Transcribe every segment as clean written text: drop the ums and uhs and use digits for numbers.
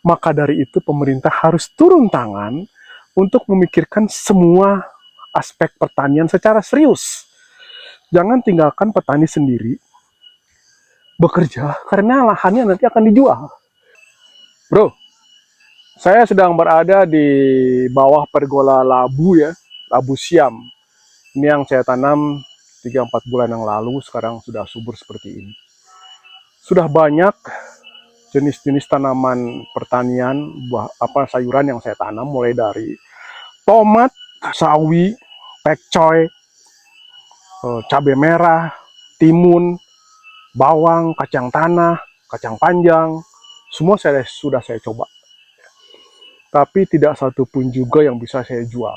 Maka dari itu pemerintah harus turun tangan untuk memikirkan semua aspek pertanian secara serius. Jangan tinggalkan petani sendiri bekerja karena lahannya nanti akan dijual. Bro, saya sedang berada di bawah pergola labu ya, labu siam. Ini yang saya tanam 3-4 bulan yang lalu, sekarang sudah subur seperti ini. Sudah banyak jenis-jenis tanaman pertanian, sayuran yang saya tanam, mulai dari tomat, sawi, pekcoy, cabai merah, timun, bawang, kacang tanah, kacang panjang, semua sudah saya coba. Tapi tidak satu pun juga yang bisa saya jual.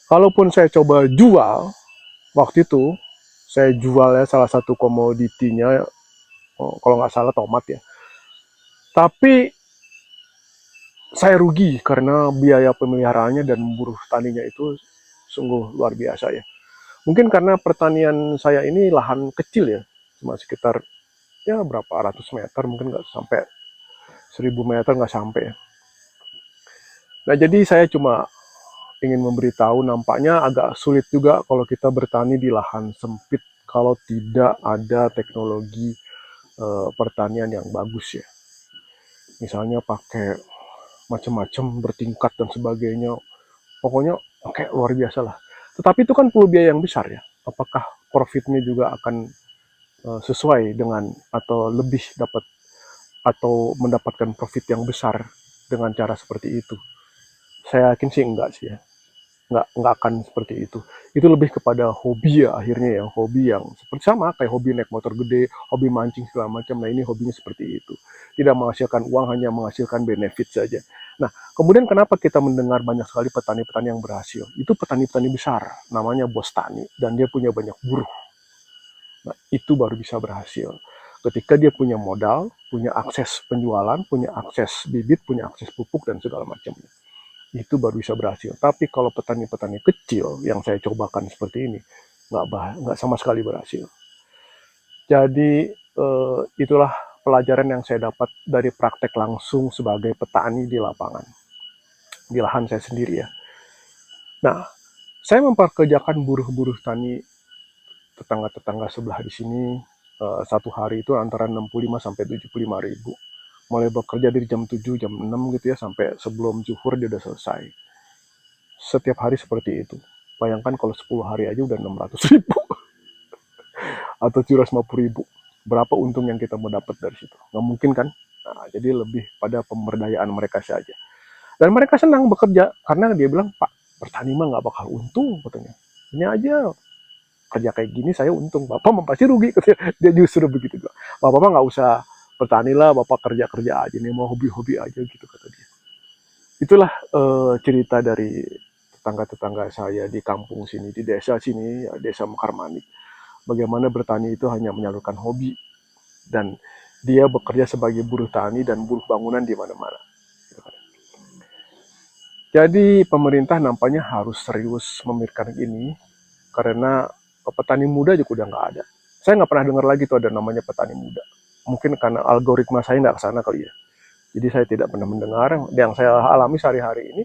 Kalaupun saya coba jual, waktu itu saya jual ya salah satu komoditinya, kalau nggak salah tomat ya. Tapi saya rugi karena biaya pemeliharaannya dan buruh taninya itu sungguh luar biasa ya. Mungkin karena pertanian saya ini lahan kecil ya, cuma sekitar ya berapa ratus meter, mungkin nggak sampai 1.000 meter, nggak sampai ya. Nah jadi saya cuma ingin memberitahu, nampaknya agak sulit juga kalau kita bertani di lahan sempit kalau tidak ada teknologi pertanian yang bagus ya. Misalnya pakai macam-macam bertingkat dan sebagainya. Pokoknya kayak luar biasa lah. Tetapi itu kan perlu biaya yang besar ya. Apakah profitnya juga akan sesuai dengan atau lebih dapat atau mendapatkan profit yang besar dengan cara seperti itu? Saya yakin sih enggak sih ya. Nggak akan seperti itu. Itu lebih kepada hobi ya akhirnya ya, hobi yang seperti sama kayak hobi naik motor gede, hobi mancing segala macam. Nah ini hobinya seperti itu, tidak menghasilkan uang, hanya menghasilkan benefit saja. Nah kemudian kenapa kita mendengar banyak sekali petani-petani yang berhasil? Itu petani-petani besar, namanya bos tani, dan dia punya banyak buruh. Nah itu baru bisa berhasil. Ketika dia punya modal, punya akses penjualan, punya akses bibit, punya akses pupuk dan segala macamnya, itu baru bisa berhasil. Tapi kalau petani-petani kecil yang saya cobakan seperti ini, nggak sama sekali berhasil. Jadi itulah pelajaran yang saya dapat dari praktek langsung sebagai petani di lapangan, di lahan saya sendiri ya. Nah, saya memperkerjakan buruh-buruh tani tetangga-tetangga sebelah di sini, satu hari itu antara 65 sampai 75 ribu. Mulai bekerja dari jam 7, jam 6 gitu ya, sampai sebelum zuhur dia udah selesai. Setiap hari seperti itu. Bayangkan kalau 10 hari aja udah 600 ribu atau 750 ribu. Berapa untung yang kita mau dapat dari situ? Nggak mungkin kan? Nah, jadi lebih pada pemberdayaan mereka saja. Dan mereka senang bekerja karena dia bilang, Pak, petani mah nggak bakal untung katanya. Ini aja kerja kayak gini saya untung. Bapak mah pasti rugi katanya. Dia justru begitu. Bapak mah nggak usah petani lah, Bapak kerja-kerja aja nih, mau hobi-hobi aja gitu kata dia. Itulah cerita dari tetangga-tetangga saya di kampung sini, di desa sini, ya, desa Mekarmanik. Bagaimana bertani itu hanya menyalurkan hobi, dan dia bekerja sebagai buruh tani dan buruh bangunan di mana-mana. Jadi pemerintah nampaknya harus serius memikirkan ini, karena petani muda juga udah nggak ada. Saya nggak pernah dengar lagi tuh ada namanya petani muda. Mungkin karena algoritma saya nggak kesana kali ya. Jadi saya tidak pernah mendengar. Yang saya alami sehari-hari ini,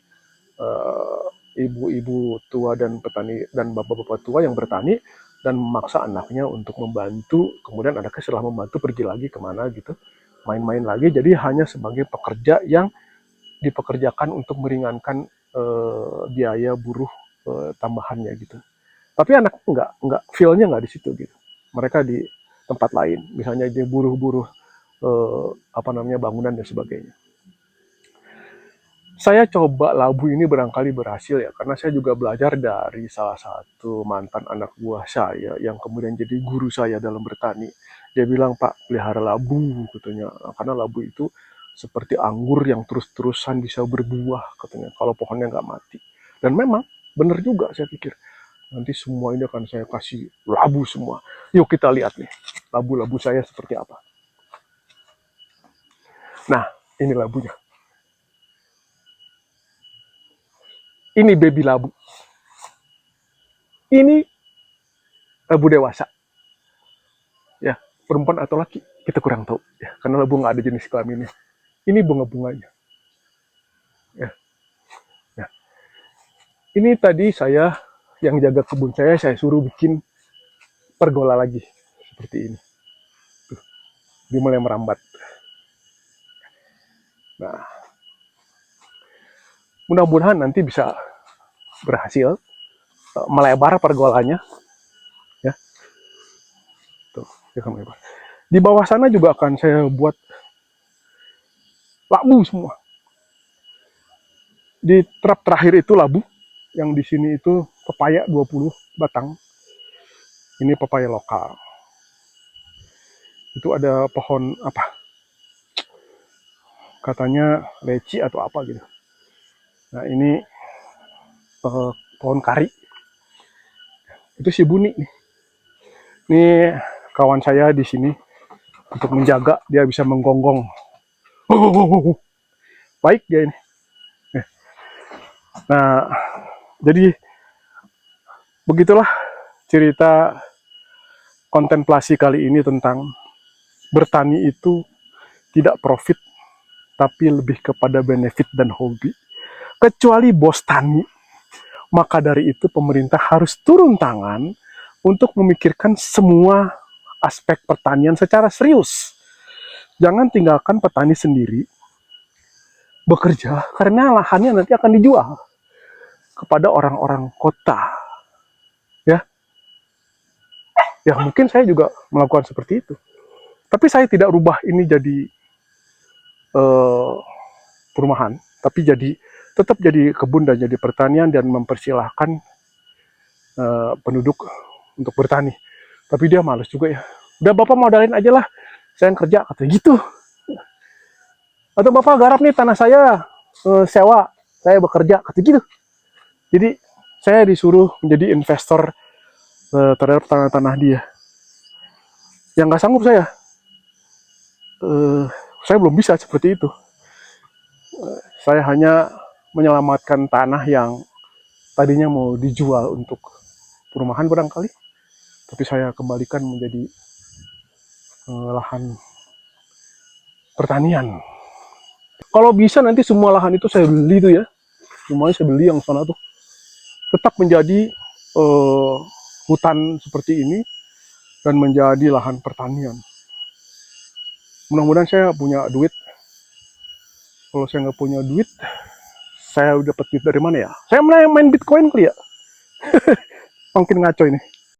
eh, ibu-ibu tua dan petani dan bapak-bapak tua yang bertani dan memaksa anaknya untuk membantu, kemudian anaknya setelah membantu pergi lagi kemana gitu, main-main lagi, jadi hanya sebagai pekerja yang dipekerjakan untuk meringankan biaya buruh tambahannya gitu. Tapi anak nggak feel-nya nggak di situ gitu, mereka di tempat lain, misalnya dia buruh-buruh bangunan dan sebagainya. Saya coba labu ini barangkali berhasil ya, karena saya juga belajar dari salah satu mantan anak buah saya yang kemudian jadi guru saya dalam bertani. Dia bilang, Pak, pelihara labu katanya, karena labu itu seperti anggur yang terus-terusan bisa berbuah katanya, kalau pohonnya nggak mati. Dan memang benar juga, saya pikir nanti semua ini akan saya kasih labu semua. Yuk kita lihat nih, labu-labu saya seperti apa. Nah, ini labunya. Ini baby labu. Ini labu dewasa. Ya, perempuan atau laki kita kurang tahu ya, karena labu nggak ada jenis kelaminnya. Ini bunga-bunganya. Ya, ya. Ini tadi saya yang jaga kebun saya suruh bikin pergola lagi seperti ini. Tuh, dia mulai merambat. Nah, mudah-mudahan nanti bisa berhasil melebar pergolanya, ya. Tuh, dia akan melebar. Di bawah sana juga akan saya buat labu semua. Di trap terakhir itu labu, yang di sini itu pepaya 20 batang. Ini pepaya lokal. Itu ada pohon apa? Katanya leci atau apa gitu. Nah, ini pohon kari. Itu si Buni nih. Ini kawan saya di sini untuk menjaga, dia bisa menggonggong. Baik dia ini. Nah, jadi begitulah cerita kontemplasi kali ini tentang bertani itu tidak profit, tapi lebih kepada benefit dan hobi. Kecuali bos tani, maka dari itu pemerintah harus turun tangan untuk memikirkan semua aspek pertanian secara serius. Jangan tinggalkan petani sendiri bekerja, karena lahannya nanti akan dijual kepada orang-orang kota. Ya mungkin saya juga melakukan seperti itu. Tapi saya tidak rubah ini jadi perumahan, tapi tetap jadi kebun dan jadi pertanian dan mempersilahkan penduduk untuk bertani. Tapi dia males juga ya. Udah Bapak modalin aja lah, saya yang kerja, kata gitu. Atau Bapak garap nih tanah saya, sewa, saya bekerja, kata gitu. Jadi saya disuruh menjadi investor terhadap tanah-tanah dia. Yang nggak sanggup saya belum bisa seperti itu. Saya hanya menyelamatkan tanah yang tadinya mau dijual untuk perumahan barangkali, tapi saya kembalikan menjadi lahan pertanian. Kalau bisa nanti semua lahan itu saya beli tuh ya, semuanya saya beli yang sana tuh, tetap menjadi hutan seperti ini dan menjadi lahan pertanian. Mudah-mudahan saya punya duit. Kalau saya nggak punya duit, saya dapat duit dari mana ya? Saya main Bitcoin kali ya. Makin ngaco ini.